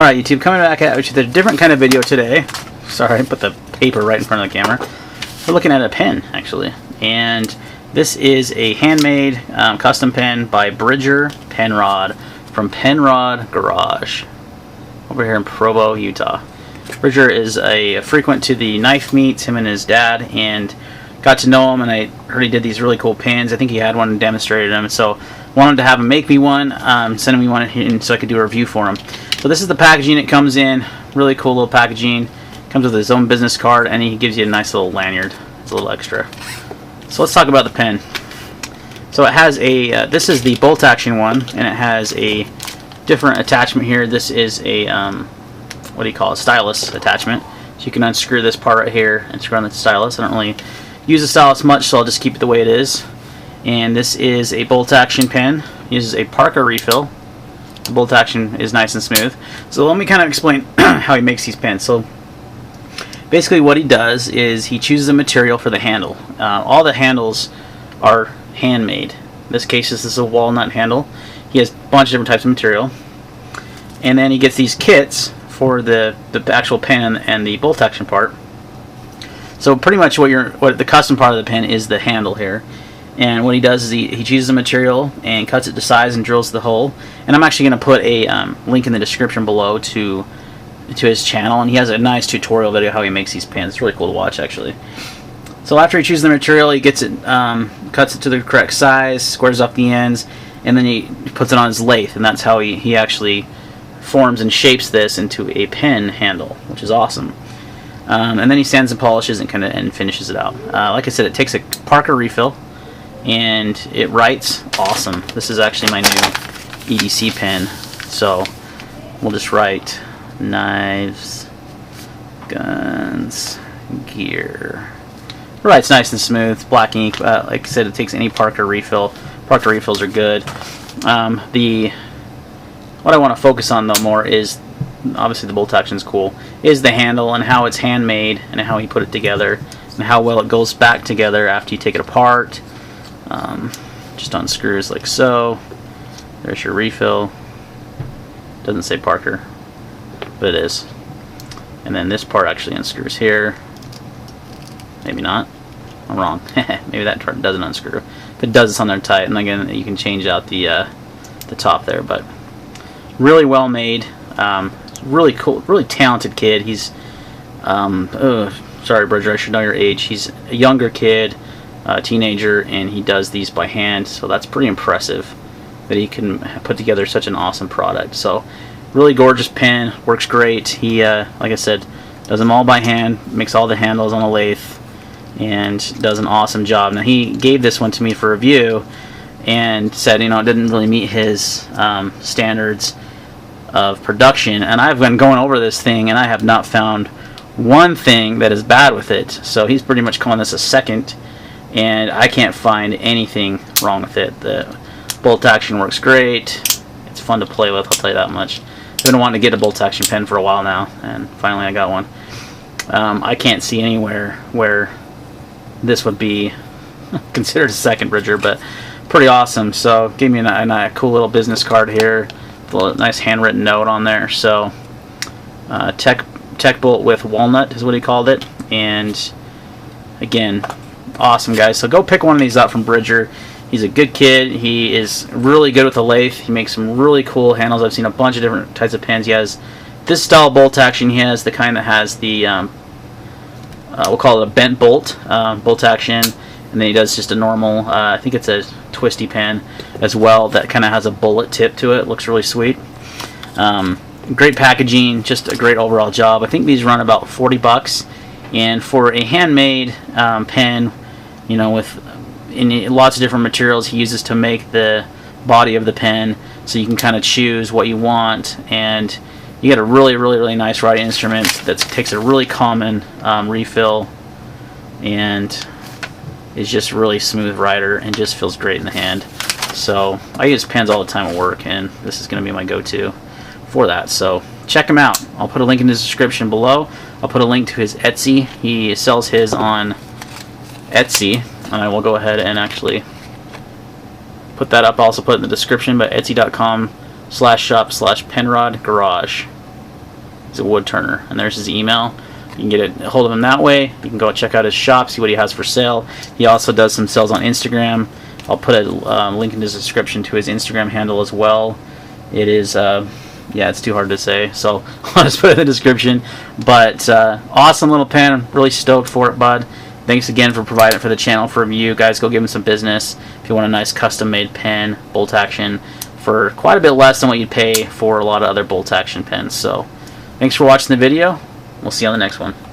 Alright YouTube, coming back at you with a different kind of video today. Sorry, I put the paper right in front of the camera. We're looking at a pen, actually. And this is a handmade custom pen by Bridger Penrod from Penrod Garage over here in Provo, Utah. Bridger is a frequent to the knife meets, him and his dad, and got to know him, and I heard he did these really cool pens. I think he had one and demonstrated them, so wanted to have him make me one, send me one so I could do a review for him. So this is the packaging it comes in. Really cool little packaging. Comes with his own business card, and he gives you a nice little lanyard. It's a little extra. So let's talk about the pen. So it has a, this is the bolt action one, and it has a different attachment here. This is a, what do you call it, stylus attachment. So you can unscrew this part right here and screw on the stylus. I don't really use the stylus much, so I'll just keep it the way it is. And this is a bolt action pen. It uses a Parker refill. The bolt action is nice and smooth. So let me kind of explain how he makes these pens. So basically what he does is he chooses a material for the handle. All the handles are handmade. In this case, this is a walnut handle. He has a bunch of different types of material. And then he gets these kits for the actual pen and the bolt action part. So pretty much what the custom part of the pen is the handle here. And what he does is he chooses a material and cuts it to size and drills the hole. And I'm actually going to put a link in the description below to his channel. And he has a nice tutorial video how he makes these pens. It's really cool to watch, actually. So after he chooses the material, he gets it, cuts it to the correct size, squares off the ends, and then he puts it on his lathe. And that's how he actually forms and shapes this into a pen handle, which is awesome. And then he sands and polishes and finishes it out. Like I said, it takes a Parker refill. And it writes awesome. This is actually my new EDC pen, so we'll just write knives, guns, gear. It writes nice and smooth, black ink. Like I said, it takes any Parker refill. Parker refills are good. What I want to focus on though more is, obviously the bolt action is cool, is the handle and how it's handmade and how he put it together and how well it goes back together after you take it apart. Just unscrews like so. There's your refill. Doesn't say Parker, but it is. And then this part actually unscrews here. Maybe not. I'm wrong. Maybe that part doesn't unscrew. If it does, it's on there tight. And again, you can change out the top there. But really well made. Really cool. Really talented kid. He's sorry, Bridger, I should know your age. He's a younger kid. Teenager, and he does these by hand, so that's pretty impressive that he can put together such an awesome product. So really gorgeous pen, works great. He like I said, does them all by hand, makes all the handles on a lathe, and does an awesome job. Now he gave this one to me for review and said, you know, it didn't really meet his standards of production, and I've been going over this thing and I have not found one thing that is bad with it. So he's pretty much calling this a second, and I can't find anything wrong with it. The bolt action works great. It's fun to play with, I'll tell you that much. I've been wanting to get a bolt action pen for a while now, and finally I got one. I can't see anywhere where this would be considered a second, Bridger, but pretty awesome. So gave me a cool little business card here, with a nice handwritten note on there. So tech bolt with walnut is what he called it, and again, awesome, guys. So go pick one of these up from Bridger. He's a good kid. He is really good with the lathe. He makes some really cool handles. I've seen a bunch of different types of pens. He has this style bolt action. He has the kind that has the we'll call it a bent bolt bolt action, and then he does just a normal I think it's a twisty pen as well that kind of has a bullet tip to it. Looks really sweet. Great packaging, just a great overall job. I think these run about $40, and for a handmade pen, you know, with lots of different materials he uses to make the body of the pen, so you can kind of choose what you want, and you get a really nice writing instrument that takes a really common refill and is just really smooth writer and just feels great in the hand. So I use pens all the time at work, and this is going to be my go-to for that. So check him out. I'll put a link in the description below. I'll put a link to his Etsy. He sells his on Etsy, and I will go ahead and actually put that up. I'll also put it in the description, but etsy.com/shop/Penrod Garage. He's a wood turner, and there's his email. You can get a hold of him that way. You can go check out his shop, see what he has for sale. He also does some sales on Instagram. I'll put a link in the description to his Instagram handle as well. It is, yeah, it's too hard to say, so I'll just put it in the description. But awesome little pen. I'm really stoked for it, bud. Thanks again for providing it for the channel for review. Guys, go give him some business if you want a nice custom-made pen, bolt action, for quite a bit less than what you'd pay for a lot of other bolt action pens. So thanks for watching the video. We'll see you on the next one.